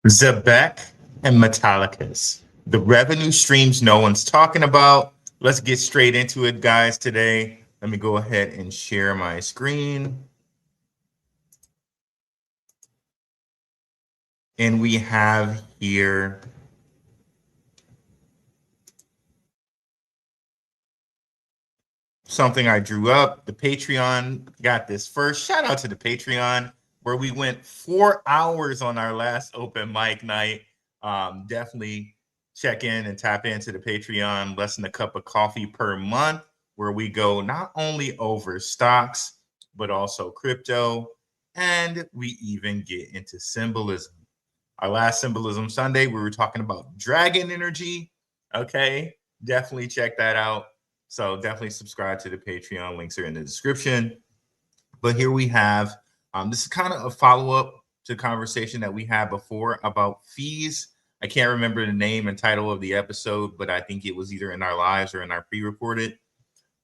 ZEBEC and METALLICUS, the revenue streams no one's talking about. Let's get straight into it, guys, today. Let me go ahead and share my screen. And we have here something I drew up. The Patreon got this first. Shout out to the Patreon, where we went 4 hours on our last open mic night. Definitely check in and tap into the Patreon, less than a cup of coffee per month, where we go not only over stocks, but also crypto, and we even get into symbolism. Our last Symbolism Sunday, we were talking about dragon energy. Okay, definitely check that out. So definitely subscribe to the Patreon. Links are in the description. But here we have, this is kind of a follow-up to conversation that we had before about fees. I can't remember the name and title of the episode, but I think it was either in our lives or in our pre-recorded,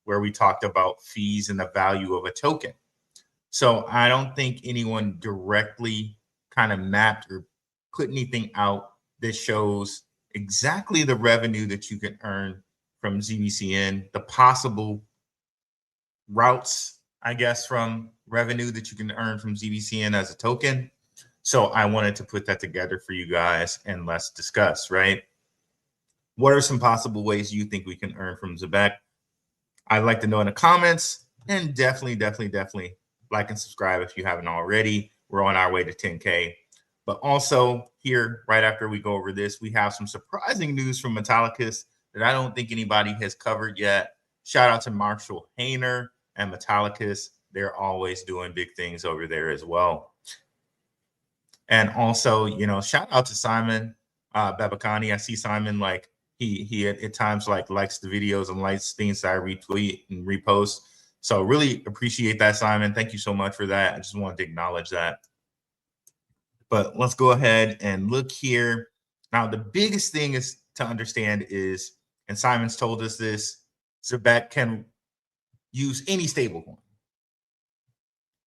where we talked about fees and the value of a token. So I don't think anyone directly kind of mapped or put anything out that shows exactly the revenue that you can earn from ZBCN, the possible routes, I guess, from revenue that you can earn from ZBCN as a token. So I wanted to put that together for you guys and let's discuss, right? What are some possible ways you think we can earn from ZEBEC? I'd like to know in the comments, and definitely like and subscribe if you haven't already. We're on our way to 10K. But also here, right after we go over this, we have some surprising news from METALLICUS that I don't think anybody has covered yet. Shout out to Marshall Hayner and METALLICUS. They're always doing big things over there as well. And also, you know, shout out to Simon Babakani. I see Simon, like, he at times likes the videos and likes things that I retweet and repost. So really appreciate that, Simon. Thank you so much for that. I just wanted to acknowledge that. But let's go ahead and look here. Now, the biggest thing is to understand is, and Simon's told us this, ZEBEC can use any stablecoin.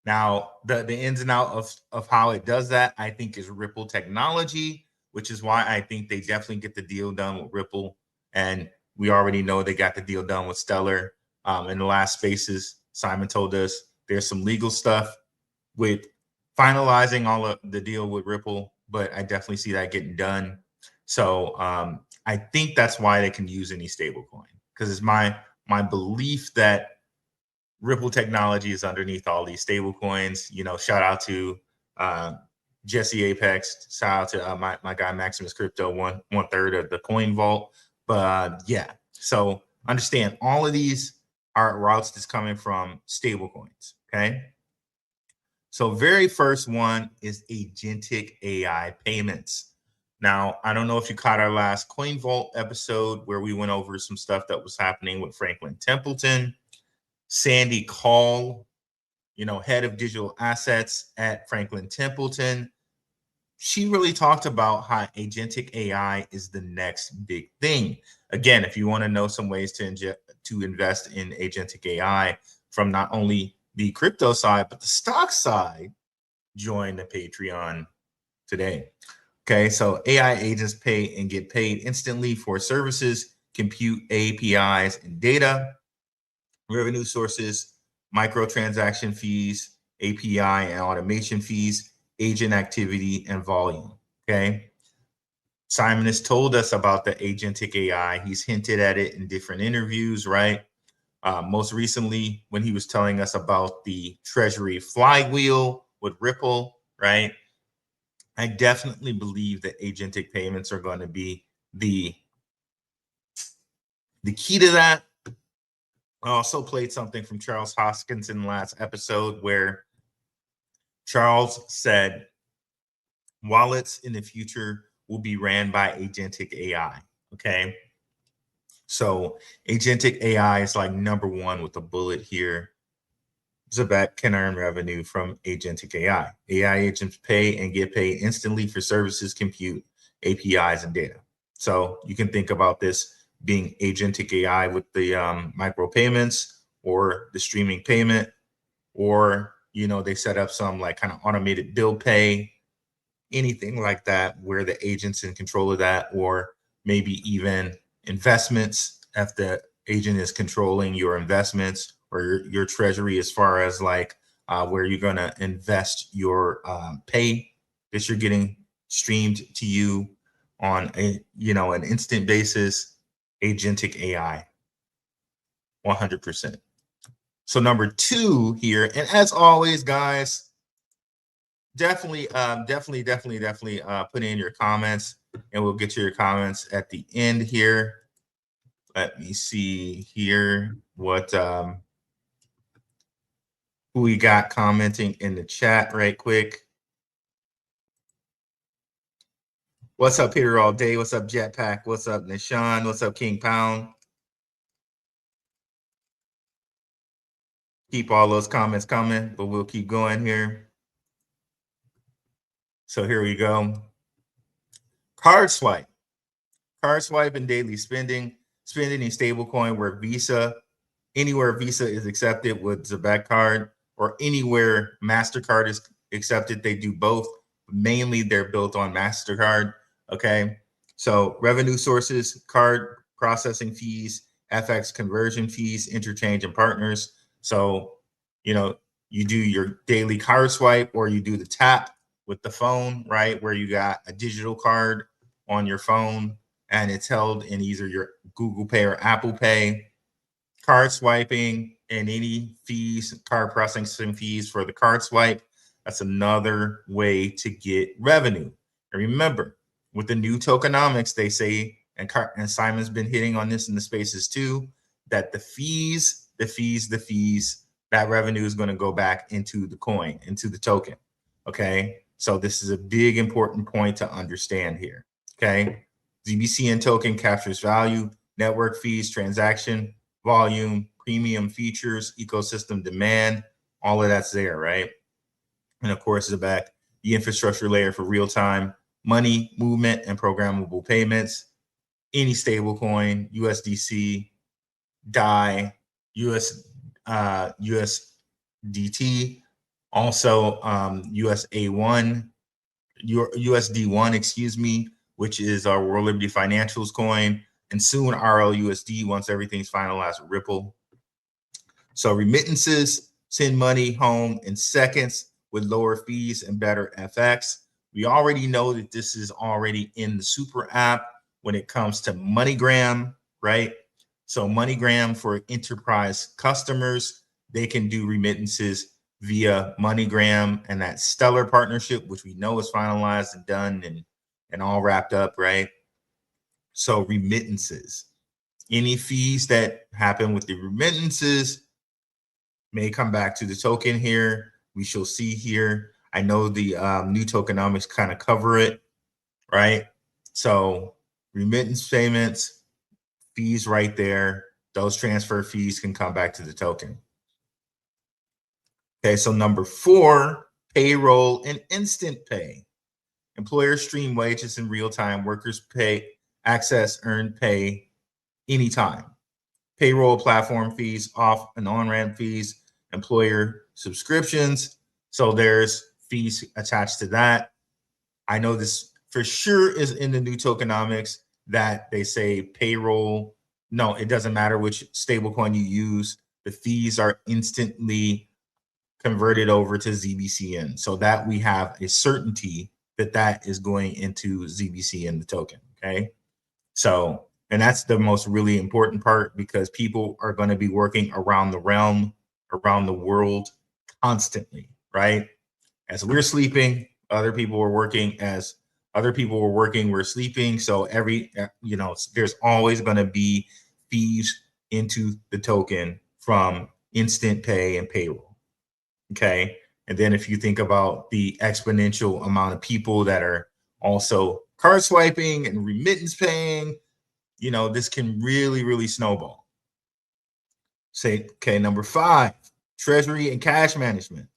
Now, the ins and outs of how it does that, I think, is Ripple technology, which is why I think they definitely get the deal done with Ripple. And we already know they got the deal done with Stellar. In the last spaces, Simon told us there's some legal stuff with finalizing all of the deal with Ripple, but I definitely see that getting done. So I think that's why they can use any stablecoin, because it's my belief that Ripple technology is underneath all these stablecoins. You know, shout out to Jesse Apex, shout out to my guy Maximus Crypto, one third of the Coin Vault. But yeah, so understand all of these are routes that's coming from stablecoins. Okay. So very first one is agentic AI payments. Now, I don't know if you caught our last Coin Vault episode where we went over some stuff that was happening with Franklin Templeton. Sandy Call, you know, head of digital assets at Franklin Templeton, she really talked about how agentic AI is the next big thing. Again, if you want to know some ways to invest in agentic AI from not only the crypto side, but the stock side, join the Patreon today. Okay, so AI agents pay and get paid instantly for services, compute, APIs, and data. Revenue sources, microtransaction fees, API and automation fees, agent activity, and volume. Okay. Simon has told us about the agentic AI. He's hinted at it in different interviews, right? Most recently, when he was telling us about the Treasury flywheel with Ripple, right? I definitely believe that agentic payments are going to be the key to that. I also played something from Charles Hoskinson in the last episode where Charles said wallets in the future will be ran by agentic AI. Okay. So agentic AI is like number one with a bullet here. ZEBEC can earn revenue from agentic AI. AI agents pay and get paid instantly for services, compute, APIs, and data. So you can think about this being agentic AI with the micro payments or the streaming payment, or, you know, they set up some like kind of automated bill pay anything like that where the agent's in control of that, or maybe even investments if the agent is controlling your investments or your treasury, as far as like where you're going to invest your pay that you're getting streamed to you on a an instant basis. Agentic AI, 100%. So number 2 here, and as always, guys, definitely put in your comments, and we'll get to your comments at the end here. Let me see here what who we got commenting in the chat right quick. What's up, Peter All Day? What's up, Jetpack? What's up, Nishan? What's up, King Pound? Keep all those comments coming, but we'll keep going here. So here we go. Card swipe and daily spending in stablecoin where Visa, anywhere Visa is accepted with ZEBEC card, or anywhere MasterCard is accepted. They do both. Mainly they're built on MasterCard. Okay. So revenue sources, card processing fees, FX conversion fees, interchange, and partners. So, you do your daily card swipe, or you do the tap with the phone, right? Where you got a digital card on your phone and it's held in either your Google Pay or Apple Pay. Card swiping and any fees, card processing fees for the card swipe, that's another way to get revenue. And remember, with the new tokenomics, they say, and Simon's been hitting on this in the spaces too, that the fees, that revenue is going to go back into the coin, into the token. Okay. So this is a big important point to understand here. Okay. ZBCN token captures value, network fees, transaction volume, premium features, ecosystem demand, all of that's there, right? And of course, ZEBEC, the infrastructure layer for real-time money movement and programmable payments, any stablecoin, USDC, DAI, USDT, also USD1, excuse me, which is our World Liberty Financials coin, and soon RLUSD once everything's finalized with Ripple. So remittances, send money home in seconds with lower fees and better FX. We already know that this is already in the super app when it comes to MoneyGram, right? So MoneyGram for enterprise customers, they can do remittances via MoneyGram and that Stellar partnership, which we know is finalized and done and all wrapped up, right? So remittances, any fees that happen with the remittances may come back to the token here. We shall see here. I know the new tokenomics kind of cover it, right? So remittance payments, fees right there. Those transfer fees can come back to the token. Okay, so number 4, payroll and instant pay. Employers stream wages in real time. Workers earn pay anytime. Payroll platform fees, off and on-ramp fees, employer subscriptions. So there's fees attached to that. I know this for sure is in the new tokenomics that they say payroll. No, it doesn't matter which stablecoin you use. The fees are instantly converted over to ZBCN, so that we have a certainty that that is going into ZBCN, the token. Okay. So, and that's the most really important part, because people are going to be working around the realm, around the world constantly, right? As we're sleeping, other people are working. As other people were working, we're sleeping. So there's always going to be fees into the token from instant pay and payroll. Okay. And then if you think about the exponential amount of people that are also card swiping and remittance paying, this can really, really snowball. Okay, number 5, treasury and cash management.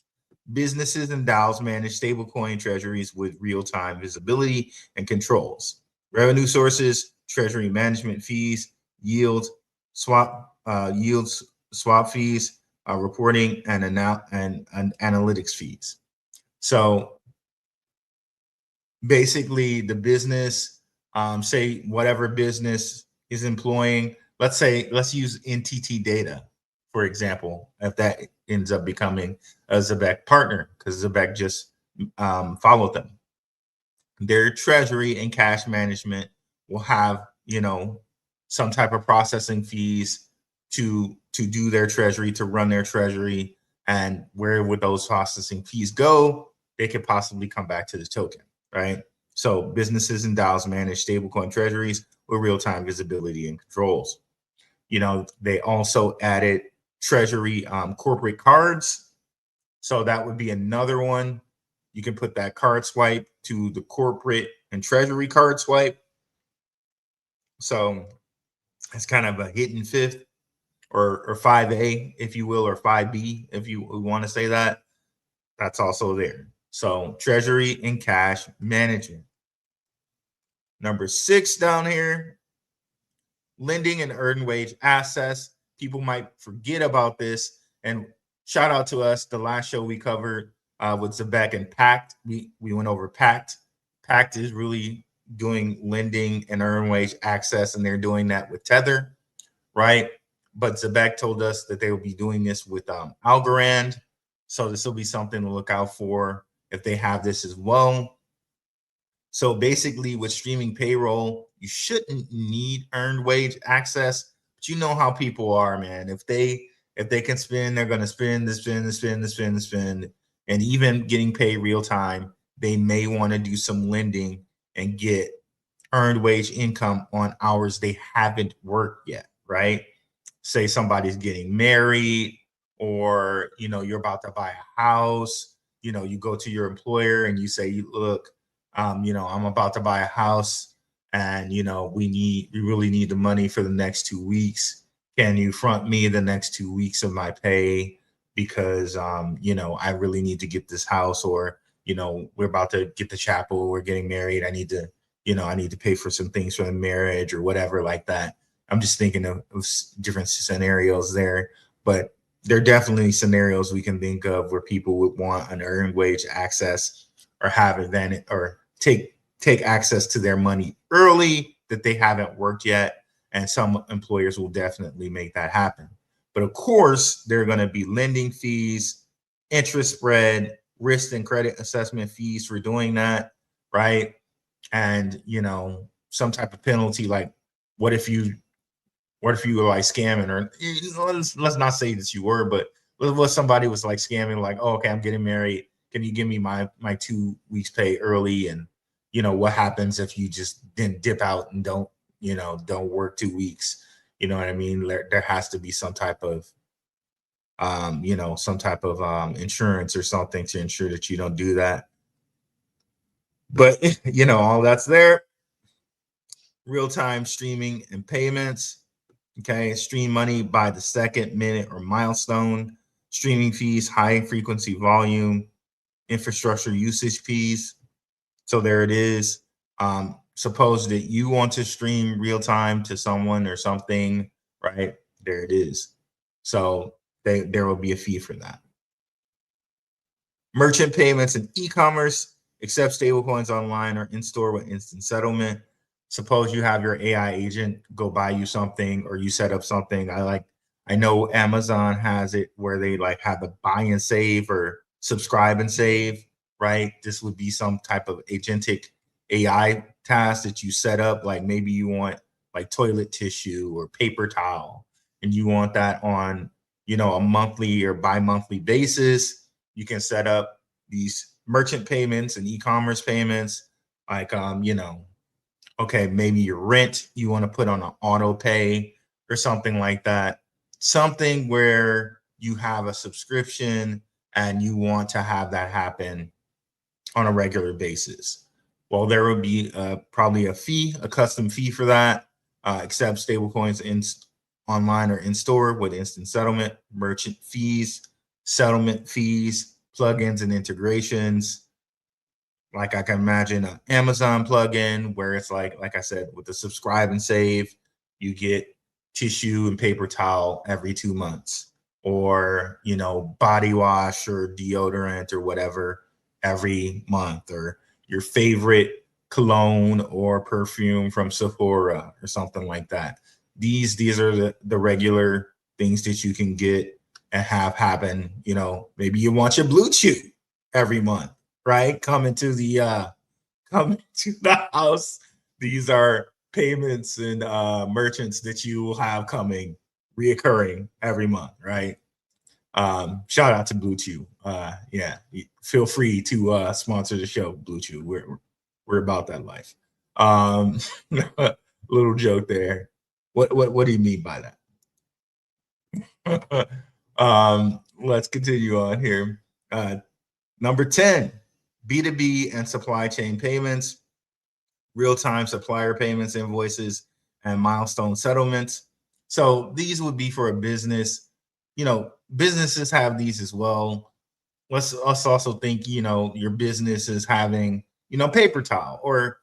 Businesses and DAOs manage stablecoin treasuries with real-time visibility and controls. Revenue sources, treasury management fees, yields, swap fees, reporting and analytics fees. So basically the business, say whatever business is employing, let's use NTT Data, for example, if that ends up becoming a ZEBEC partner, because ZEBEC just followed them. Their treasury and cash management will have, some type of processing fees to do their treasury, to run their treasury. And where would those processing fees go? They could possibly come back to the token, right? So businesses and DAOs manage stablecoin treasuries with real-time visibility and controls. They also added treasury corporate cards. So that would be another one. You can put that card swipe to the corporate and treasury card swipe. So it's kind of a hidden fifth, or 5A, if you will, or 5B, if you want to say that. That's also there. So treasury and cash management. Number 6 down here, lending and earned wage access. People might forget about this. And shout out to us. The last show we covered with ZEBEC and Pact, we went over Pact. Pact is really doing lending and earned wage access, and they're doing that with Tether, right? But ZEBEC told us that they will be doing this with Algorand. So this will be something to look out for if they have this as well. So basically with streaming payroll, you shouldn't need earned wage access, but you know how people are, man. If they can spend, they're going to spend. And even getting paid real time, they may want to do some lending and get earned wage income on hours they haven't worked yet, right? Say somebody's getting married, or you're about to buy a house. You go to your employer and you say, look, I'm about to buy a house, and we really need the money for the next 2 weeks. Can you front me the next 2 weeks of my pay, because I really need to get this house, or we're about to get the chapel, we're getting married, I need to pay for some things for the marriage or whatever like that. I'm just thinking of different scenarios there, but there are definitely scenarios we can think of where people would want an earned wage access, or have advantage, or take access to their money early that they haven't worked yet. And some employers will definitely make that happen. But of course, there are going to be lending fees, interest spread, risk and credit assessment fees for doing that, right? And some type of penalty, like what if you were like scamming, or let's not say that you were, but what somebody was like scamming, like, oh, okay, I'm getting married, can you give me my 2 weeks pay early? And what happens if you just then dip out and don't work 2 weeks? You know what I mean? There has to be some type of insurance or something to ensure that you don't do that. But all that's there. Real-time streaming and payments. Okay, stream money by the second, minute, or milestone. Streaming fees, high frequency volume, infrastructure usage fees. So there it is. Suppose that you want to stream real time to someone or something, right? There it is. So there will be a fee for that. Merchant payments and e-commerce. Accept stablecoins online or in-store with instant settlement. Suppose you have your AI agent go buy you something, or you set up something. I know Amazon has it where they have a buy and save, or subscribe and save, right? This would be some type of agentic AI task that you set up. Like maybe you want like toilet tissue or paper towel, and you want that on, a monthly or bi-monthly basis. You can set up these merchant payments and e-commerce payments, like, okay, maybe your rent you want to put on an auto pay or something like that. Something where you have a subscription and you want to have that happen on a regular basis. Well, there will be probably a custom fee for that. Accept stablecoins in online or in store with instant settlement, merchant fees, settlement fees, plugins and integrations. Like I can imagine an Amazon plugin where it's like I said, with the subscribe and save, you get tissue and paper towel every 2 months, or, body wash or deodorant or whatever every month, or, your favorite cologne or perfume from Sephora or something like that. These are the regular things that you can get and have happen. You know, maybe you want your Blue Chew every month, right? Coming to the house. These are payments and merchants that you will have coming reoccurring every month, right? Shout out to Blue Chew. Yeah, feel free to sponsor the show, Blue Chew. We're about that life. Little joke there. What do you mean by that? Let's continue on here. Number 10, B2B and supply chain payments, real-time supplier payments, invoices, and milestone settlements. So these would be for a business. You know, businesses have these as well. Let's also think, you know, your business is having, you know, paper towel or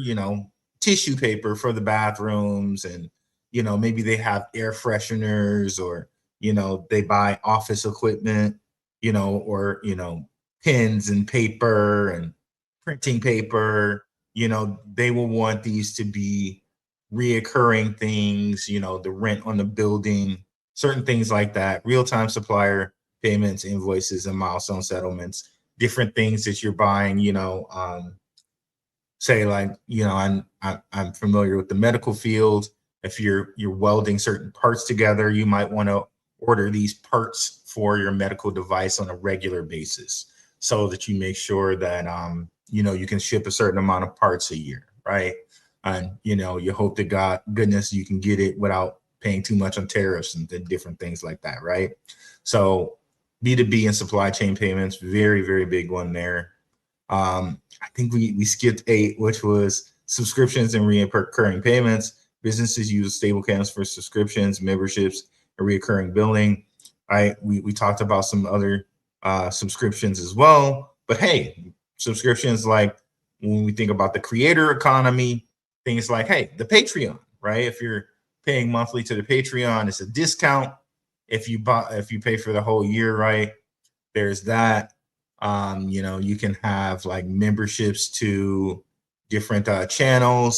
you know, tissue paper for the bathrooms, and you know, maybe they have air fresheners, or you know, they buy office equipment, you know, or you know, pens and paper and printing paper. You know, they will want these to be reoccurring things, you know, the rent on the building, certain things like that, real-time supplier payments, invoices, and milestone settlements, different things that you're buying, you know, say like, you know, I'm familiar with the medical field. If you're welding certain parts together, you might want to order these parts for your medical device on a regular basis so that you make sure that you know, you can ship a certain amount of parts a year, right? And you know, you hope to goodness you can get it without paying too much on tariffs and different things like that, right? So B2B and supply chain payments, very, very big one there. I think we skipped 8, which was subscriptions and recurring payments. Businesses use stable accounts for subscriptions, memberships, and recurring billing. We talked about some other subscriptions as well, but hey, subscriptions like when we think about the creator economy, things like, hey, the Patreon, right? If you're paying monthly to the Patreon, it's a discount. If you pay for the whole year, right? There's that. You know, you can have like memberships to different channel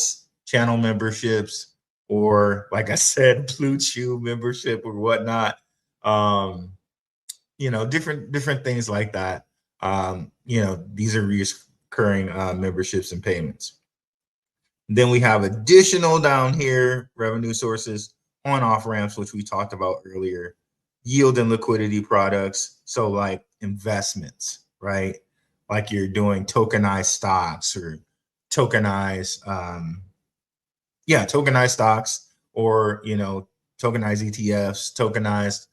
memberships, or like I said, Blue Chew membership or whatnot. You know, different things like that. You know, these are recurring memberships and payments. Then we have additional down here revenue sources, on-off ramps, which we talked about earlier, yield and liquidity products. So like investments, right? Like you're doing tokenized stocks or tokenized, tokenized stocks, or, you know, tokenized ETFs, tokenized,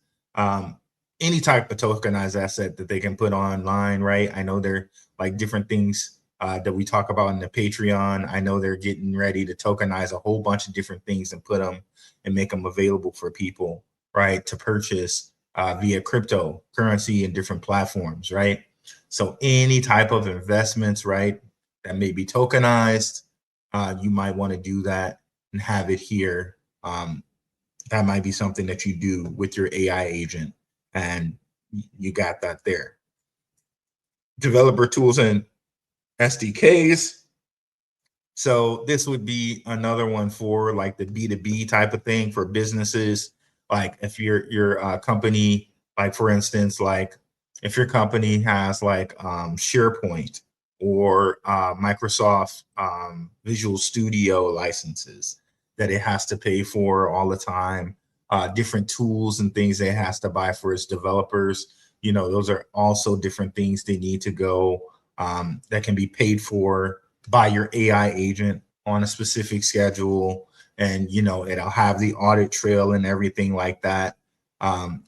any type of tokenized asset that they can put online, right? I know they're like different things that we talk about in the Patreon. I know they're getting ready to tokenize a whole bunch of different things and put them and make them available for people, right, to purchase via cryptocurrency and different platforms, right? So any type of investments, right, that may be tokenized, you might want to do that and have it here. That might be something that you do with your AI agent, and you got that there. Developer tools and SDKs. So this would be another one for like the B2B type of thing for businesses. Like if your company, like for instance, like if your company has like SharePoint or Microsoft Visual Studio licenses that it has to pay for all the time, different tools and things that it has to buy for its developers, you know, those are also different things they need to go that can be paid for by your AI agent on a specific schedule. And, you know, it'll have the audit trail and everything like that.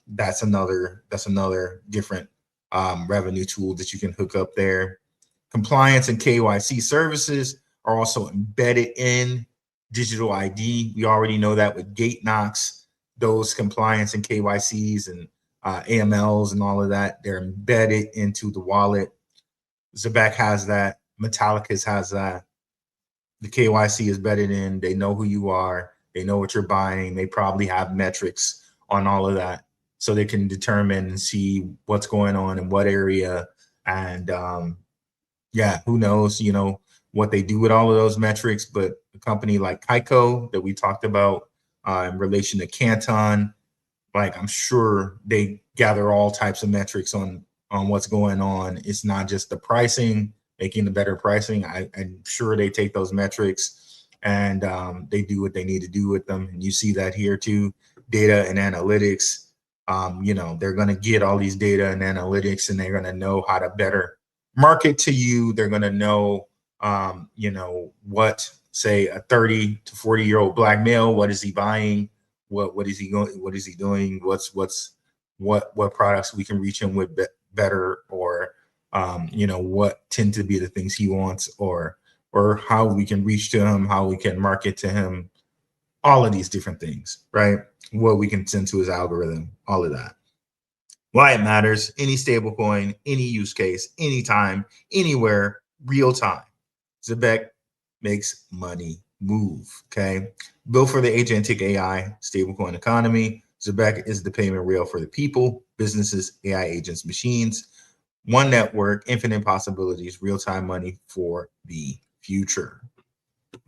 That's another different revenue tool that you can hook up there. Compliance and KYC services are also embedded in digital ID. We already know that with GateKnocks, those compliance and KYCs and AMLs and all of that, they're embedded into the wallet. ZEBEC has that. METALLICUS has that. The KYC is embedded in. They know who you are. They know what you're buying. They probably have metrics on all of that, so they can determine and see what's going on in what area, and yeah, who knows, what they do with all of those metrics. But a company like Kaiko that we talked about in relation to Canton, like I'm sure they gather all types of metrics on what's going on. It's not just the pricing, making the better pricing. I'm sure they take those metrics and they do what they need to do with them. And you see that here too, data and analytics. They're going to get all these data and analytics, and they're going to know how to better market to you. They're going to know, what, say, a 30 to 40-year-old black male, what is he buying? What is he going? What is he doing? What products we can reach him with better, or what tend to be the things he wants, or how we can reach to him, how we can market to him, all of these different things, right? What we can send to his algorithm, all of that. Why it matters, any stablecoin, any use case, anytime, anywhere, real time. ZEBEC makes money move, okay? Built for the agentic AI stablecoin economy, ZEBEC is the payment rail for the people, businesses, AI agents, machines. One network, infinite possibilities, real-time money for the future,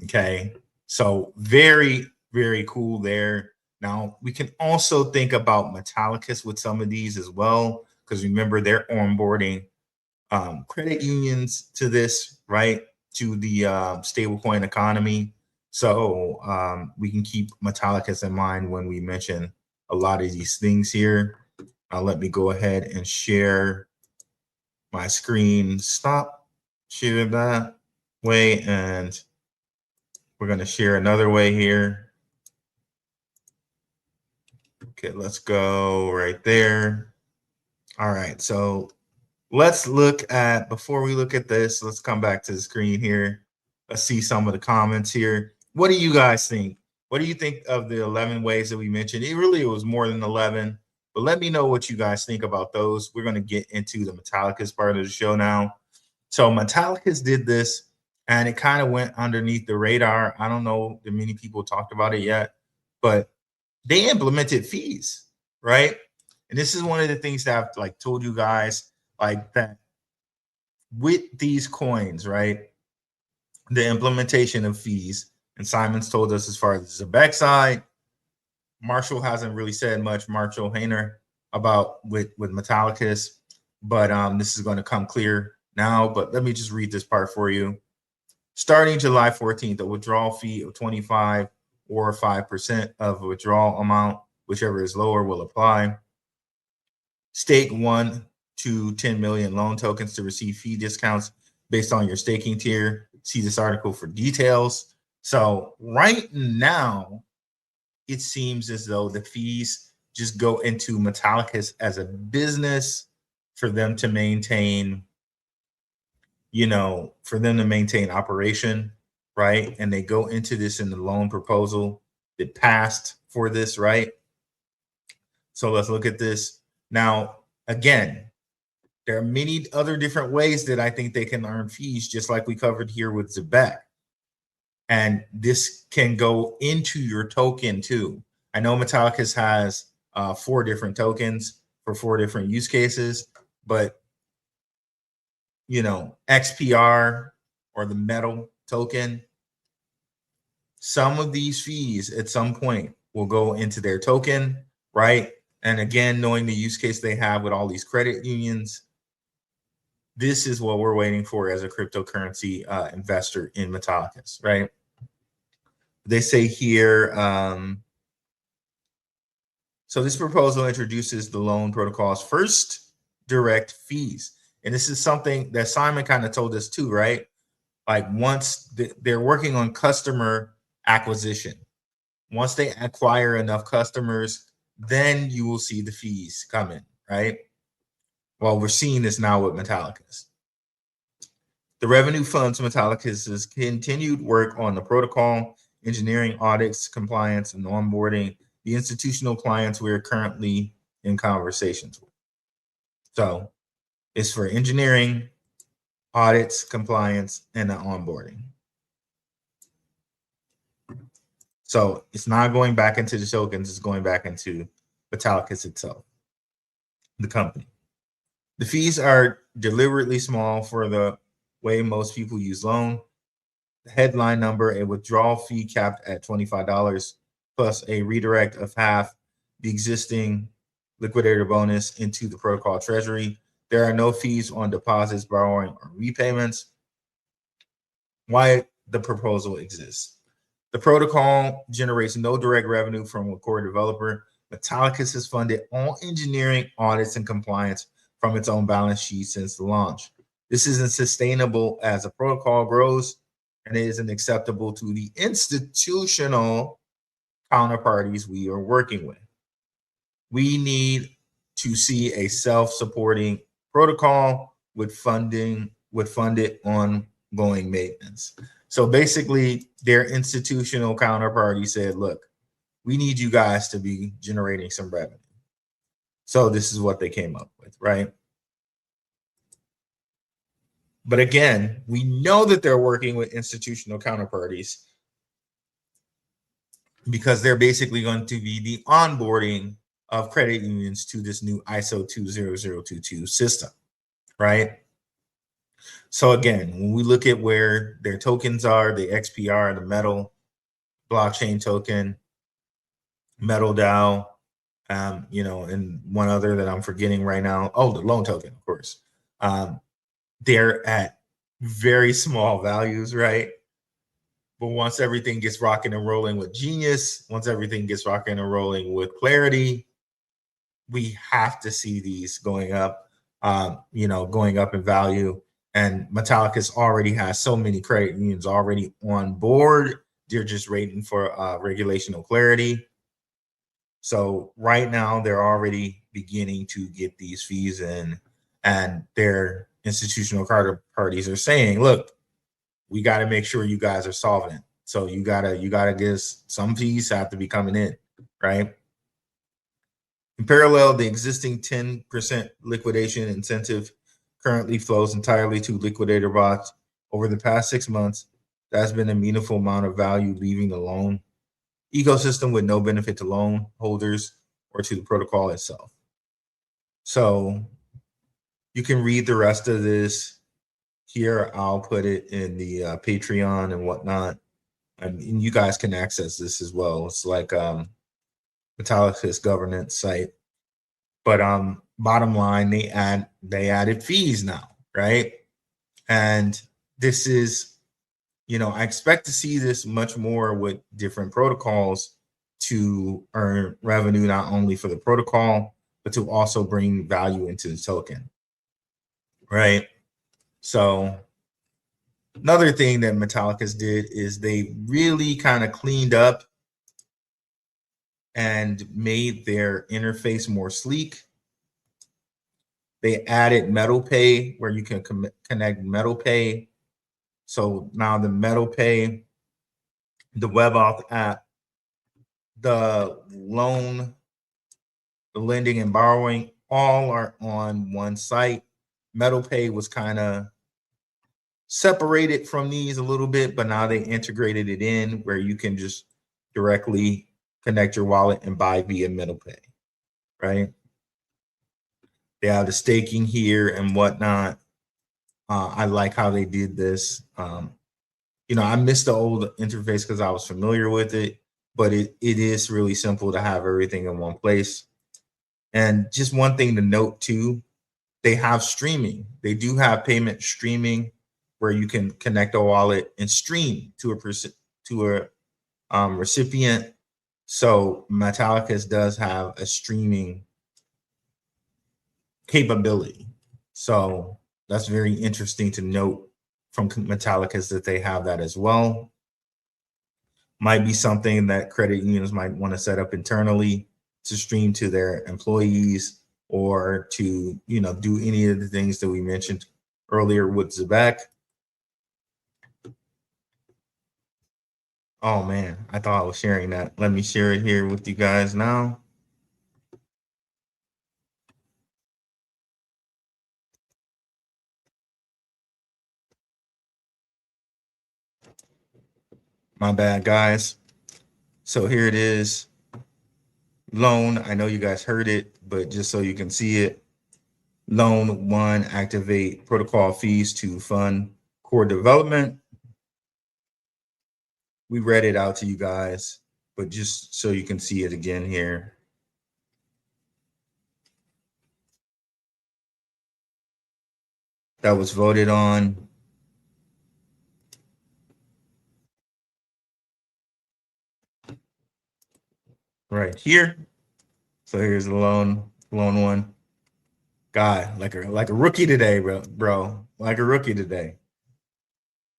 okay? So very, very cool there. Now, we can also think about Metallicus with some of these as well, because remember, they're onboarding credit unions to this, right? To the stablecoin economy. So we can keep Metallicus in mind when we mention a lot of these things here. Let me go ahead and share my screen. Stop share that way, and we're going to share another way here. Okay, let's go right there. All right, so let's look at, before we look at this, let's come back to the screen here. Let's see some of the comments here. What do you guys think? What do you think of the 11 ways that we mentioned? It was more than 11, but let me know what you guys think about those. We're going to get into the Metallicus part of the show now. So Metallicus did this, and it kind of went underneath the radar. I don't know that many people talked about it yet, but they implemented fees, right? And this is one of the things that I've told you guys, that with these coins, right? The implementation of fees, and Simon's told us as far as the ZEBEC side, Marshall hasn't really said much, Marshall Hayner, about with Metallicus, but this is going to come clear now. But let me just read this part for you. Starting July 14th, a withdrawal fee of 25 or 5% of a withdrawal amount, whichever is lower, will apply. Stake 1 to 10 million loan tokens to receive fee discounts based on your staking tier. See this article for details. So right now, it seems as though the fees just go into Metallicus as a business for them to maintain, operation, right? And they go into this in the loan proposal that passed for this, right? So let's look at this. Now, again, there are many other different ways that I think they can earn fees, just like we covered here with ZEBEC. And this can go into your token too. I know Metallicus has 4 different tokens for 4 different use cases, but XPR or the metal token, some of these fees at some point will go into their token, right? And again, knowing the use case they have with all these credit unions, this is what we're waiting for as a cryptocurrency investor in Metallicus, right? They say here, so this proposal introduces the loan protocol's first direct fees. And this is something that Simon kind of told us too, right? Once they're working on customer acquisition, once they acquire enough customers, then you will see the fees come in, right? Well, we're seeing this now with Metallicus. The revenue funds Metallicus's continued work on the protocol, engineering, audits, compliance, and onboarding the institutional clients we are currently in conversations with. So it's for engineering, audits, compliance, and the onboarding. So it's not going back into the tokens, it's going back into Metallicus itself, the company. The fees are deliberately small for the way most people use loan. The headline number, a withdrawal fee capped at $25 plus a redirect of half the existing liquidator bonus into the protocol treasury. There are no fees on deposits, borrowing, or repayments. Why the proposal exists. The protocol generates no direct revenue from a core developer. Metallicus has funded all engineering, audits, and compliance from its own balance sheet since the launch. This isn't sustainable as the protocol grows, and it isn't acceptable to the institutional counterparties we are working with. We need to see a self-supporting protocol with funded ongoing maintenance. So basically, their institutional counterparty said, look, we need you guys to be generating some revenue. So this is what they came up with, right? But again, we know that they're working with institutional counterparties because they're basically going to be the onboarding of credit unions to this new ISO 20022 system, right? So again, when we look at where their tokens are, the XPR, the Metal blockchain token, Metal DAO, and one other that I'm forgetting right now. Oh, the loan token, of course. They're at very small values, right? But once everything gets rocking and rolling with Genius, once everything gets rocking and rolling with Clarity, we have to see these going up, going up in value. And Metallicus already has so many credit unions already on board. They're just waiting for regulational clarity. So right now, they're already beginning to get these fees in, and their institutional parties are saying, look, we got to make sure you guys are solvent. So you gotta give some fees have to be coming in, right? In parallel, the existing 10% liquidation incentive currently flows entirely to liquidator bots. Over the past 6 months, that's been a meaningful amount of value leaving the loan ecosystem with no benefit to loan holders or to the protocol itself. So you can read the rest of this here. I'll put it in the Patreon and whatnot. And you guys can access this as well. It's like Metallicus governance site. But bottom line, they added fees now, right? And this is, I expect to see this much more with different protocols to earn revenue, not only for the protocol, but to also bring value into the token, right? So another thing that Metallicus did is they really kind of cleaned up and made their interface more sleek. They added Metal Pay, where you can connect Metal Pay. So now the Metal Pay, the WebAuth app, the loan, the lending and borrowing, all are on one site. Metal Pay was kind of separated from these a little bit, but now they integrated it in where you can just directly connect your wallet and buy via Metal Pay, right? They have the staking here and whatnot. I like how they did this. I missed the old interface because I was familiar with it, but it is really simple to have everything in one place. And just one thing to note too, they have streaming. They do have payment streaming where you can connect a wallet and stream to a recipient. So Metallicus does have a streaming capability. So that's very interesting to note from Metallicus that they have that as well. Might be something that credit unions might want to set up internally to stream to their employees or to, do any of the things that we mentioned earlier with ZEBEC. Oh man, I thought I was sharing that. Let me share it here with you guys now. My bad, guys. So here it is. Loan, I know you guys heard it, but just so you can see it. Loan 1, activate protocol fees to fund core development. We read it out to you guys, but just so you can see it again here. That was voted on. Right here. So here's the lone one. God, like a rookie today, bro. Like a rookie today.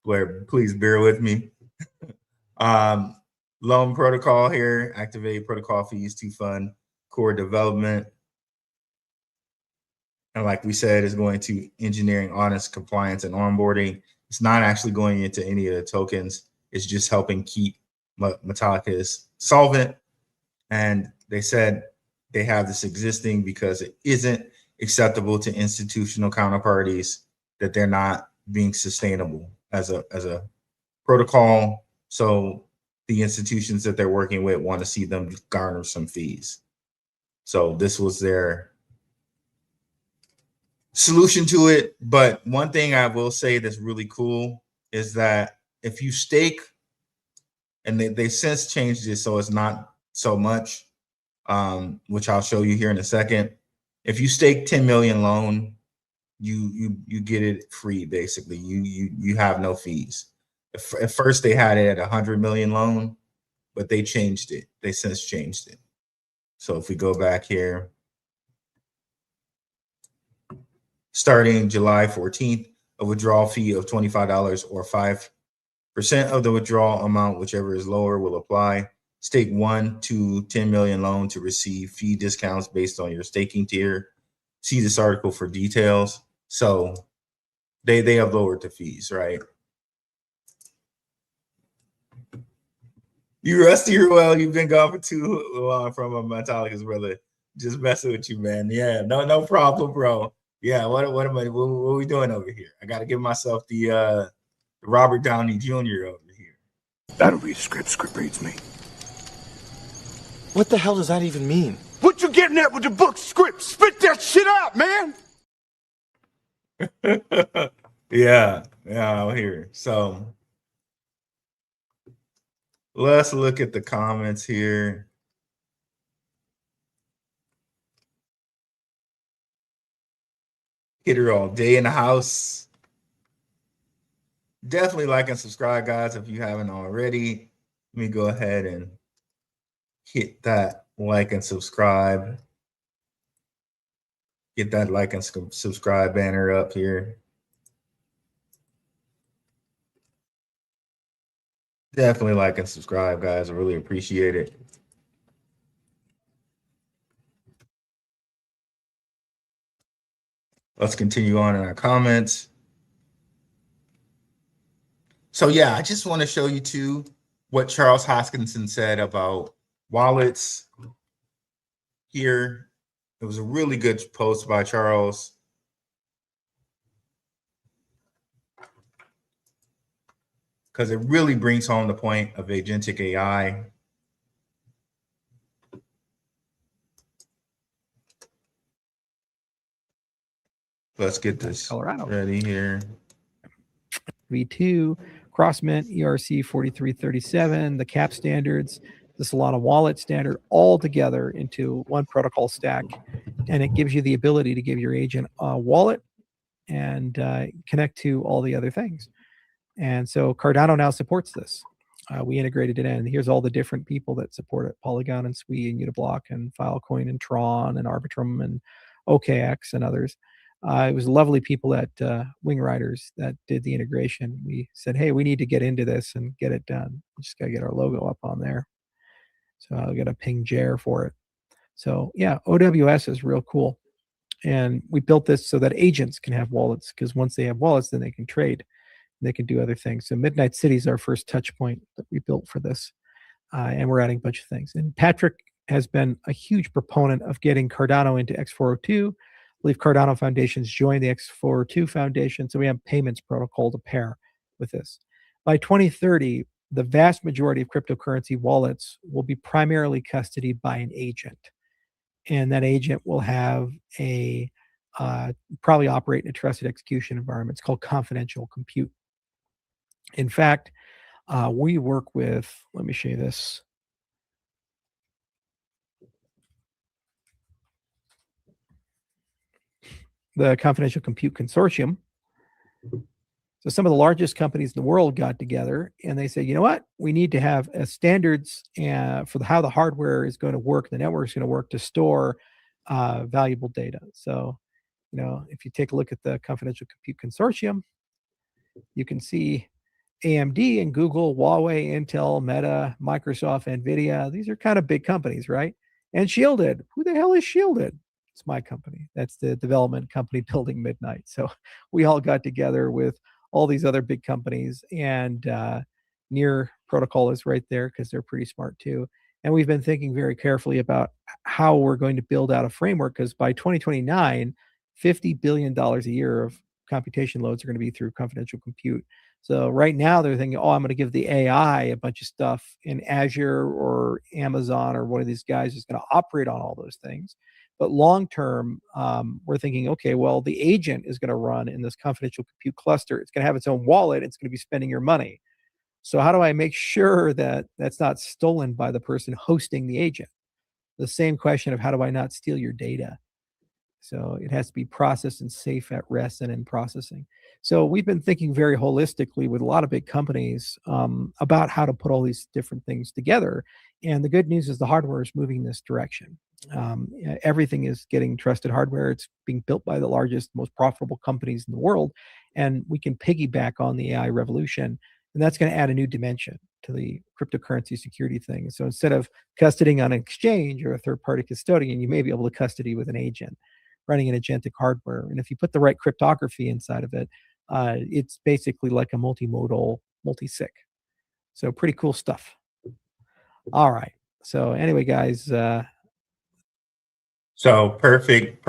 Blair, please bear with me. Loan protocol here, activate protocol fees to fund core development. And like we said, is going to engineering, honest, compliance, and onboarding. It's not actually going into any of the tokens. It's just helping keep Metallicus solvent. And they said they have this existing because it isn't acceptable to institutional counterparties, that they're not being sustainable as a protocol. So the institutions that they're working with want to see them garner some fees. So this was their solution to it. But one thing I will say that's really cool is that if you stake, and they since changed it so it's not so much, which I'll show you here in a second. If you stake 10 million loan, you get it free. Basically, you have no fees. At first they had it at 100 million loan, but they changed it. They since changed it. So if we go back here, starting July 14th, a withdrawal fee of $25 or 5% of the withdrawal amount, whichever is lower, will apply. Stake 1 to 10 million loan to receive fee discounts based on your staking tier. See this article for details. So they have lowered the fees, right? You rusty, well, you've been gone for too long from a Metallicus, brother. Just messing with you, man. Yeah, no problem, bro. Yeah, what are we doing over here? I gotta give myself the Robert Downey Jr. over here. That'll be a script. Script reads me. What the hell does that even mean? What you getting at with the book script? Spit that shit out, man! yeah, out here. So let's look at the comments here. Hit her all day in the house. Definitely like and subscribe, guys, if you haven't already. Let me go ahead and hit that like and subscribe. Get that like and subscribe banner up here. Definitely like and subscribe, guys. I really appreciate it. Let's continue on in our comments. So yeah, I just want to show you too what Charles Hoskinson said about wallets here. It was a really good post by Charles. Because it really brings home the point of agentic AI. Let's get this Colorado ready here. V2, Crossmint, ERC 4337, the CAP standards, the Solana wallet standard, all together into one protocol stack. And it gives you the ability to give your agent a wallet and connect to all the other things. And so Cardano now supports this. We integrated it in. Here's all the different people that support it: Polygon and Sui and Uniblock and Filecoin and Tron and Arbitrum and OKX and others. It was lovely people at Wing Riders that did the integration. We said, hey, we need to get into this and get it done. We just got to get our logo up on there. So I'll get a ping Jer for it. So yeah, OWS is real cool. And we built this so that agents can have wallets, because once they have wallets, then they can trade. They can do other things. So Midnight City is our first touch point that we built for this. And we're adding a bunch of things. And Patrick has been a huge proponent of getting Cardano into X402. I believe Cardano Foundation's joined the X402 Foundation. So we have payments protocol to pair with this. By 2030, the vast majority of cryptocurrency wallets will be primarily custodied by an agent. And that agent will have a probably operate in a trusted execution environment. It's called confidential compute. In fact, we work with, let me show you this. The Confidential Compute Consortium. So some of the largest companies in the world got together and they said, you know what, we need to have standards for how the hardware is going to work, the network is going to work to store valuable data. So, if you take a look at the Confidential Compute Consortium, you can see AMD and Google, Huawei, Intel, Meta, Microsoft, NVIDIA. These are kind of big companies, right? And Shielded. Who the hell is Shielded? It's my company. That's the development company building Midnight. So we all got together with all these other big companies, and Near Protocol is right there because they're pretty smart too. And we've been thinking very carefully about how we're going to build out a framework, because by 2029, $50 billion a year of computation loads are going to be through confidential compute. So right now they're thinking, oh, I'm going to give the AI a bunch of stuff in Azure or Amazon, or one of these guys is going to operate on all those things. But long term, we're thinking, okay, well, the agent is going to run in this confidential compute cluster. It's going to have its own wallet. It's going to be spending your money. So how do I make sure that that's not stolen by the person hosting the agent? The same question of how do I not steal your data? So it has to be processed and safe at rest and in processing. So we've been thinking very holistically with a lot of big companies about how to put all these different things together. And the good news is the hardware is moving in this direction. Everything is getting trusted hardware. It's being built by the largest, most profitable companies in the world. And we can piggyback on the AI revolution. And that's going to add a new dimension to the cryptocurrency security thing. So instead of custodying on an exchange or a third-party custodian, you may be able to custody with an agent running an agentic hardware. And if you put the right cryptography inside of it, it's basically like a multimodal multi-sig. So pretty cool stuff. All right. So anyway, guys. So perfect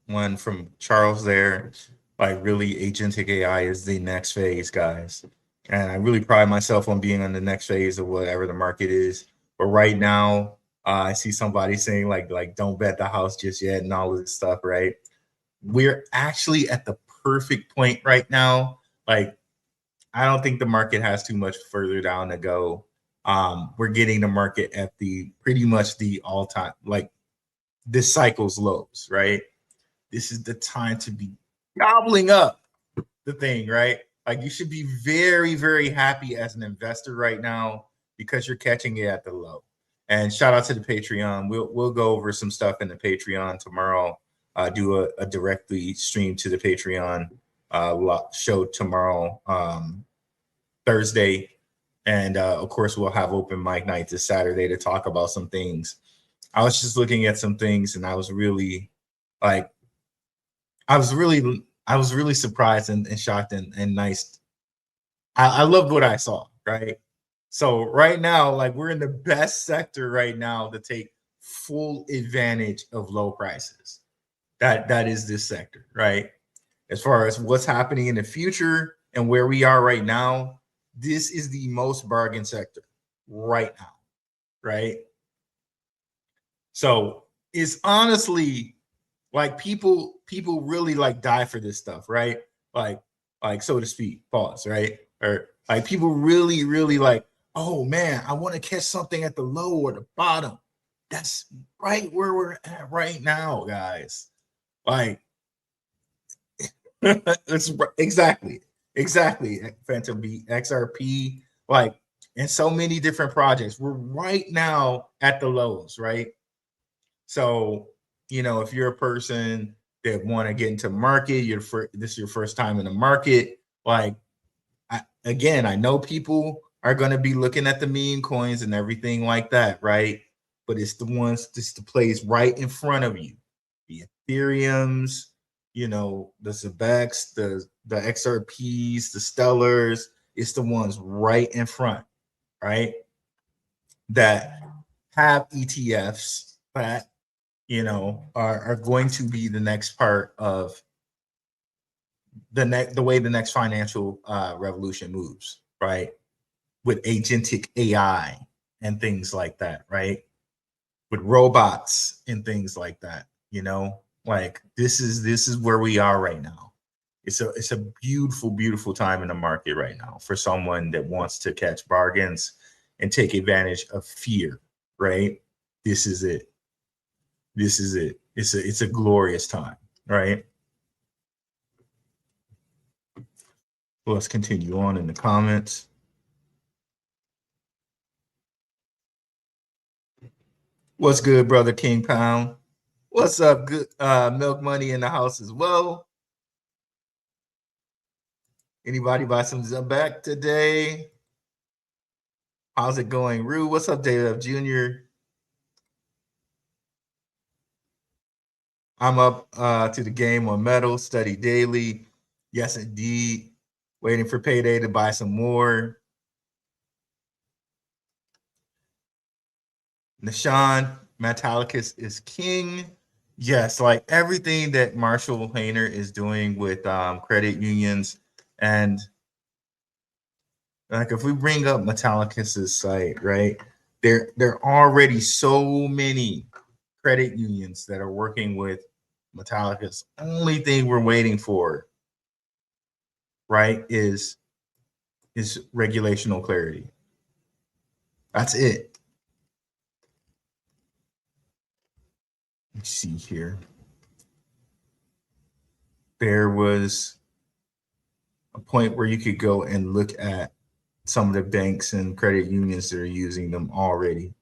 one from Charles there. Like, really, agentic AI is the next phase, guys. And I really pride myself on being on the next phase of whatever the market is. But right now, I see somebody saying like don't bet the house just yet and all of this stuff, right? We're actually at the perfect point right now. Like, I don't think the market has too much further down to go. We're getting the market at the pretty much the all-time, like, this cycle's lows, right? This is the time to be gobbling up the thing, right? Like, you should be very, very happy as an investor right now because you're catching it at the low. And shout out to the Patreon. We'll go over some stuff in the Patreon tomorrow. Do a directly stream to the Patreon show tomorrow, Thursday. And of course, we'll have open mic night this Saturday to talk about some things. I was just looking at some things and I was really surprised and shocked and nice. I loved what I saw, right? So right now, like, we're in the best sector right now to take full advantage of low prices. That is this sector, right? As far as what's happening in the future and where we are right now, this is the most bargain sector right now, right? So it's honestly like people really like die for this stuff, right? Like so to speak, pause, right? Or like people really, really like, oh man, I want to catch something at the low or the bottom. That's right where we're at right now, guys. Like, it's exactly Phantom B, XRP, like, and so many different projects. We're right now at the lows, right? So, if you're a person that want to get into market, this is your first time in the market. Like, I know people are going to be looking at the meme coins and everything like that, right? But it's the plays right in front of you. The Ethereums, the ZEBECs, the XRPs, the Stellars. It's the ones right in front, right? That have ETFs that are going to be the next part of the way the next financial revolution moves, right? With agentic AI and things like that, right? With robots and things like that, like, this is where we are right now. It's a beautiful, beautiful time in the market right now for someone that wants to catch bargains and take advantage of fear, right? This is it. This is it. It's a glorious time, right? Well, let's continue on in the comments. What's good, brother King Pound? What's up? Good milk money in the house as well. Anybody buy some ZEBEC today? How's it going, Rue? What's up, David Jr.? I'm up to the game on metal, study daily. Yes, indeed. Waiting for payday to buy some more. Nashawn, Metallicus is king. Yes, like everything that Marshall Hayner is doing with credit unions. And like if we bring up Metallicus's site, right, there are already so many credit unions that are working with Metallicus. Only thing we're waiting for, right, is regulational clarity. That's it. Let's see here. There was a point where you could go and look at some of the banks and credit unions that are using them already.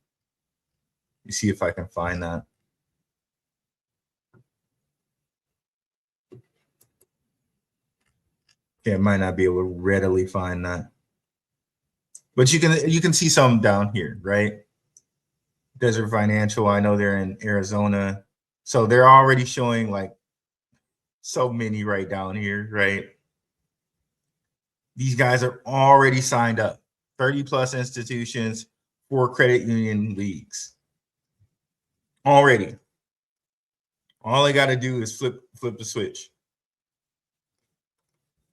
You see if I can find that. Yeah, I might not be able to readily find that. But you can see some down here, right? Desert Financial, I know they're in Arizona. So they're already showing like so many right down here, right? These guys are already signed up. 30 plus institutions for credit union leagues. Already. All they got to do is flip the switch.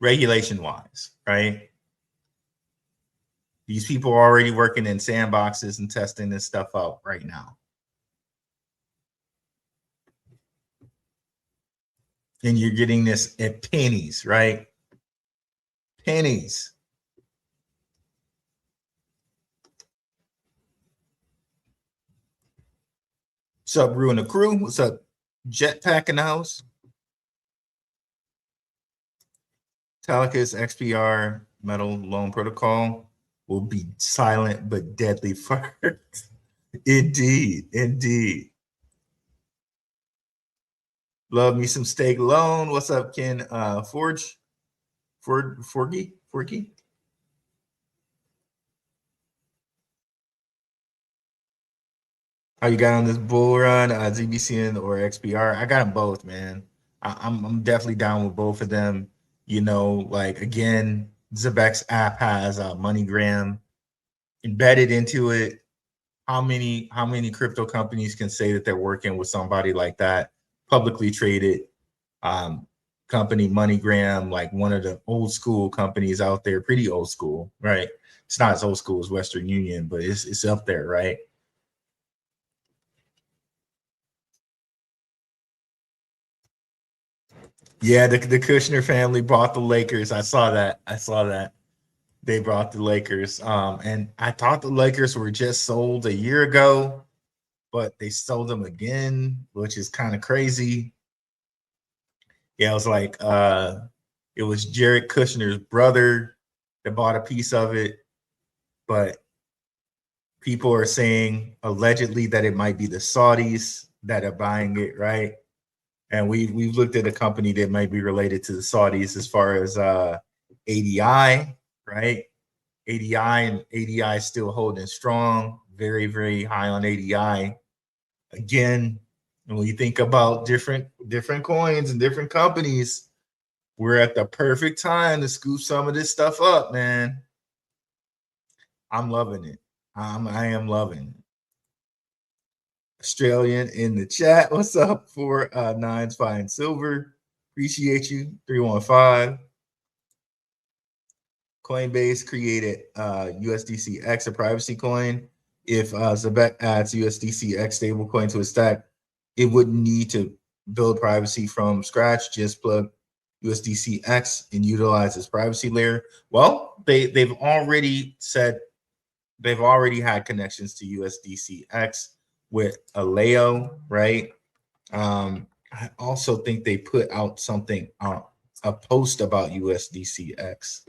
Regulation wise, right? These people are already working in sandboxes and testing this stuff out right now. And you're getting this at pennies, right? Pennies. What's up, Rue and the crew? What's up, Jetpack in the house? Metallicus XPR metal loan protocol will be silent but deadly first. Indeed, indeed. Love me some stake loan. What's up, Ken? Forgy? How you got on this bull run? ZBCN or XPR? I got them both, man. I'm definitely down with both of them. You know, like again, ZEBEC's app has MoneyGram embedded into it. How many crypto companies can say that they're working with somebody like that? Publicly traded company, MoneyGram, like one of the old school companies out there, pretty old school, right? It's not as old school as Western Union, but it's up there, right? Yeah, the Kushner family bought the Lakers. I saw that. They brought the Lakers. And I thought the Lakers were just sold a year ago, but they sold them again, which is kind of crazy. Yeah, it was like it was Jared Kushner's brother that bought a piece of it, but people are saying allegedly that it might be the Saudis that are buying it, right? And we've looked at a company that might be related to the Saudis as far as ADI, right? ADI is still holding strong, very, very high on ADI. Again, when you think about different coins and different companies, we're at the perfect time to scoop some of this stuff up, man. I'm loving it. I am loving it. Australian in the chat. What's up? 4 9s fine silver. Appreciate you. 315. Coinbase created USDCX, a privacy coin. If ZEBEC adds USDCX stablecoin to its stack, it wouldn't need to build privacy from scratch. Just plug USDCX and utilize its privacy layer? Well, they've already said they've already had connections to USDCX with Aleo, right? I also think they put out something, a post about USDCX.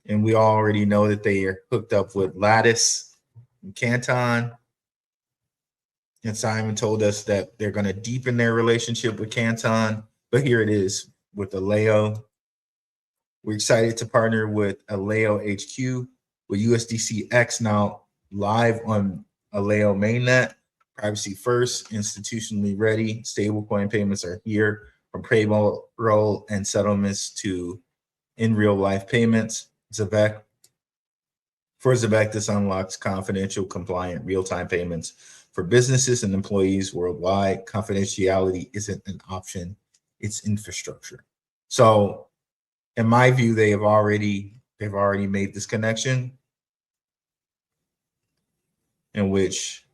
And we already know that they are hooked up with Lattice and Canton. And Simon told us that they're going to deepen their relationship with Canton. But here it is with Aleo. We're excited to partner with Aleo HQ with USDCX now live on Aleo mainnet. Privacy first, institutionally ready. Stablecoin payments are here, from payroll and settlements to in real life payments. ZEBEC. For ZEBEC, this unlocks confidential, compliant, real-time payments for businesses and employees worldwide. Confidentiality isn't an option, it's infrastructure. So in my view, they've already made this connection in which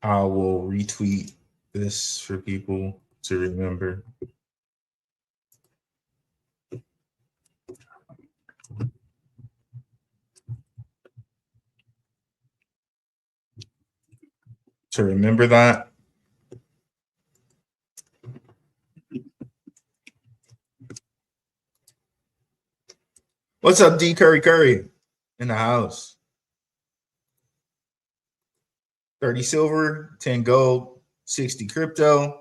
I will retweet this for people to remember. To remember that. What's up, D Curry in the house? 30 silver, 10 gold, 60 crypto.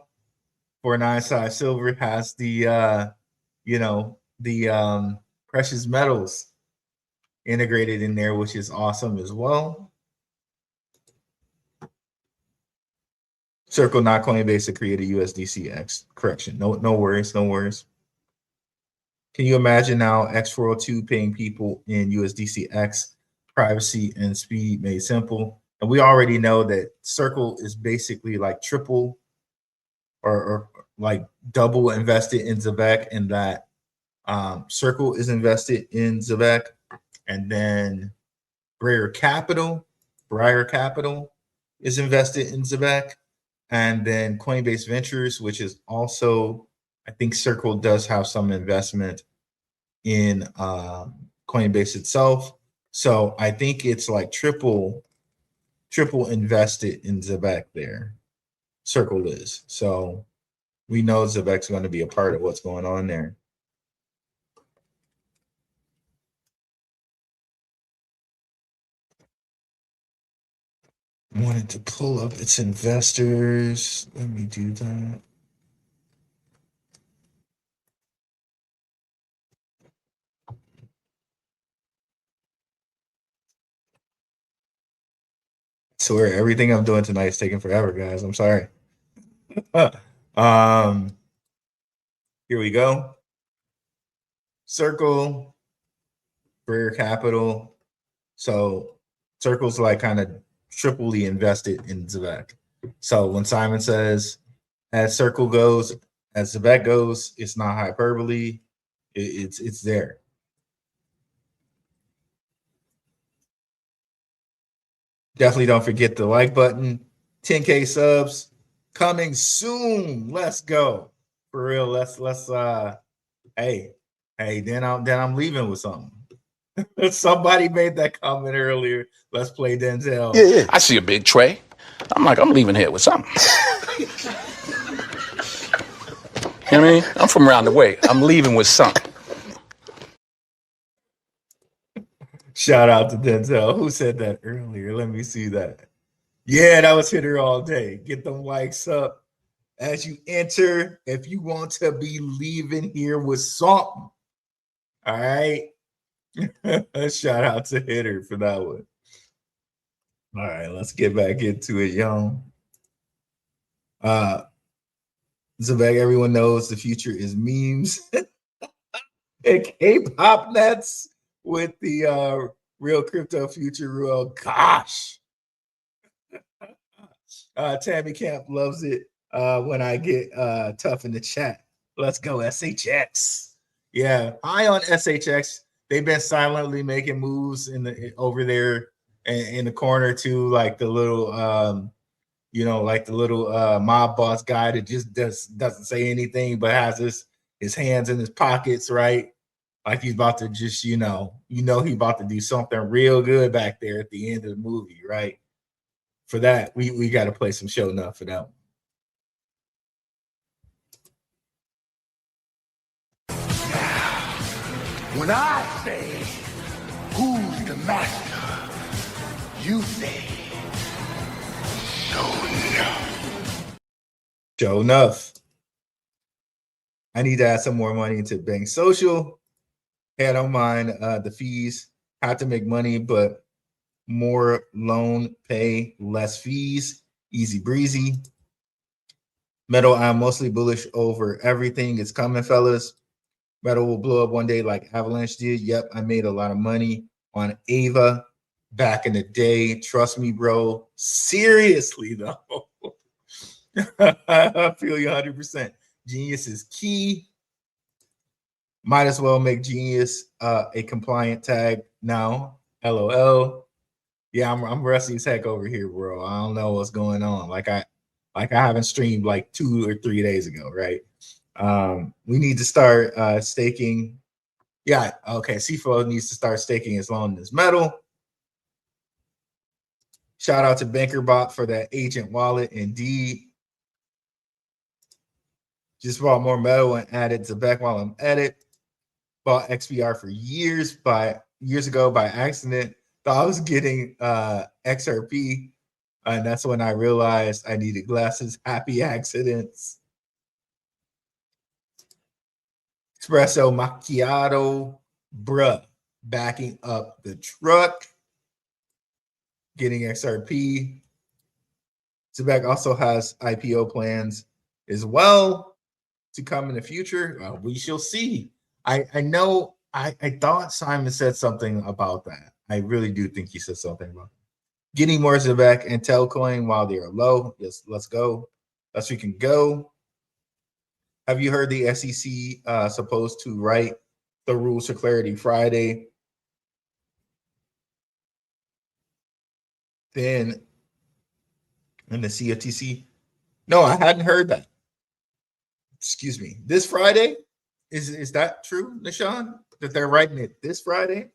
49 size silver has the precious metals integrated in there, which is awesome as well. Circle, not Coinbase, to create a USDCX. Correction. No worries, no worries. Can you imagine now X402 paying people in USDCX? Privacy and speed made simple. And we already know that Circle is basically like triple or like double invested in ZEBEC, and that Circle is invested in ZEBEC, and then Briar Capital is invested in ZEBEC, and then Coinbase Ventures, which is also, I think Circle does have some investment in Coinbase itself. So I think it's like triple invested in ZEBEC there. Circle is. So we know ZEBEC's going to be a part of what's going on there. I wanted to pull up its investors. Let me do that. I swear everything I'm doing tonight is taking forever, guys. I'm sorry. Here we go. Circle, Briar Capital. So Circle's like kind of triply invested in ZEBEC. So when Simon says, as Circle goes, as ZEBEC goes, it's not hyperbole. It's there. Definitely don't forget the like button. 10K subs coming soon. Let's go. For real. Let's hey, then I'm leaving with something. Somebody made that comment earlier. Let's play Denzel. Yeah. I see a big tray. I'm like, I'm leaving here with something. You know what I mean? I'm from around the way. I'm leaving with something. Shout out to Denzel. Who said that earlier? Let me see that. Yeah, that was Hitter all day. Get them likes up as you enter. If you want to be leaving here with something. All right. Shout out to Hitter for that one. All right, let's get back into it, y'all. ZEBEC, everyone knows the future is memes and K-pop nets with the real crypto future rule. Gosh. Tammy Camp loves it when I get tough in the chat. Let's go, SHX. Yeah, high on SHX. They've been silently making moves over there in the corner too, like the little You know, like the little mob boss guy that just doesn't say anything but has his hands in his pockets, right? Like he's about to just, he's about to do something real good back there at the end of the movie, right? For that, we got to play some show enough for that one. When I say, who's the master? You say, show enough. Show enough. I need to add some more money into Bank Social. Hey, I don't mind the fees. Have to make money, but more loan pay, less fees. Easy breezy. Metal, I'm mostly bullish over everything. It's coming, fellas. Metal will blow up one day like Avalanche did. Yep, I made a lot of money on Ava back in the day. Trust me, bro. Seriously, though. I feel you 100%. Genius is key. Might as well make Genius a compliant tag now. LOL. Yeah, I'm rusty as heck over here, bro. I don't know what's going on. Like I haven't streamed like 2 or 3 days ago, right? We need to start staking. Yeah, okay. CFO needs to start staking his loan in his metal. Shout out to BankerBot for that agent wallet. Indeed. Just bought more metal and added ZEBEC while I'm at it. Bought XPR for years ago by accident. Thought I was getting XRP. And that's when I realized I needed glasses. Happy accidents. Espresso macchiato, bruh, backing up the truck, getting XRP. ZEBEC also has IPO plans as well to come in the future. We shall see. I know. I thought Simon said something about that. I really do think he said something about it. Getting more ZEBEC and Telcoin while they are low. Yes, let's go. Let's we can go. Have you heard the SEC supposed to write the rules for clarity Friday? Then in the CFTC? No, I hadn't heard that. Excuse me. This Friday? Is that true, Nishan? That they're writing it this Friday?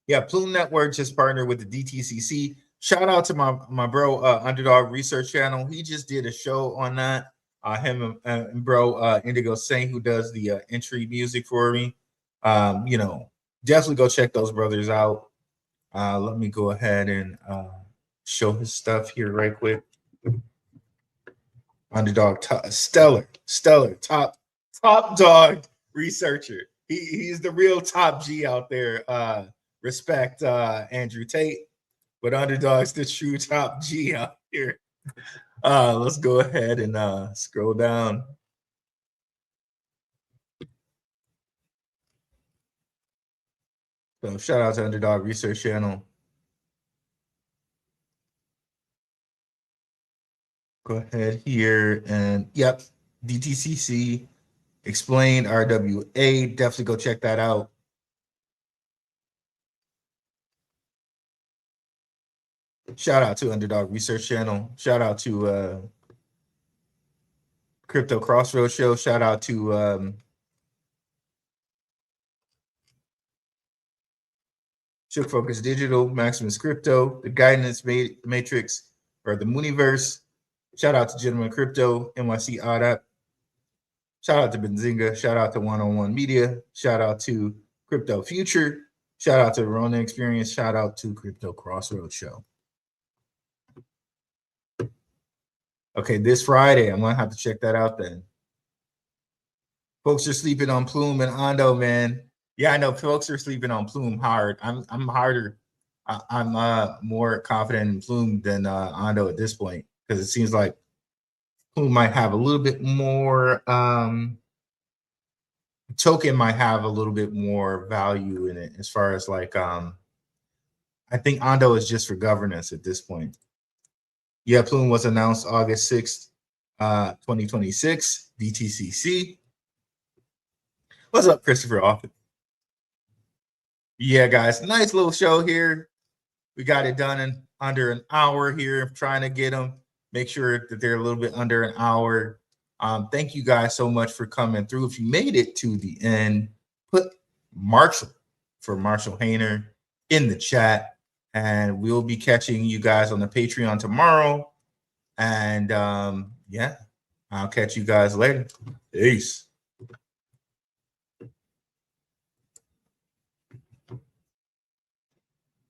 Yeah, Plume Network just partnered with the DTCC. Shout out to my bro Underdog Research Channel. He just did a show on that. Him and bro Indigo Saint, who does the entry music for me. Definitely go check those brothers out. Let me go ahead and show his stuff here right quick. Underdog, stellar, top dog researcher. He's the real top G out there. Respect Andrew Tate, but Underdog's the true top G out here. Let's go ahead and scroll down. So shout out to Underdog Research Channel. Go ahead here and yep, DTCC explained RWA. Definitely go check that out. Shout out to Underdog Research Channel. Shout out to Crypto Crossroads Show. Shout out to Shook Focus Digital, Maximus Crypto, the Guidance Matrix, or the Mooniverse. Shout out to Gentleman Crypto, NYC Odd. Shout out to Benzinga. Shout out to One-on-One Media. Shout out to Crypto Future. Shout out to Rona Experience. Shout out to Crypto Crossroads Show. Okay, this Friday, I'm gonna have to check that out then. Folks are sleeping on Plume and Ondo, man. Yeah, I know folks are sleeping on Plume hard. I'm harder. I'm more confident in Plume than Ondo at this point, because it seems like Plume might have a little bit more token might have a little bit more value in it, as far as like I think Ondo is just for governance at this point. Yeah, Plume was announced August 6th, 2026, BTCC. What's up, Christopher Offit? Yeah, guys, nice little show here. We got it done in under an hour here, trying to get them, make sure that they're a little bit under an hour. Thank you guys so much for coming through. If you made it to the end, put Marshall for Marshall Hayner in the chat, and we'll be catching you guys on the Patreon tomorrow. And yeah, I'll catch you guys later. Peace.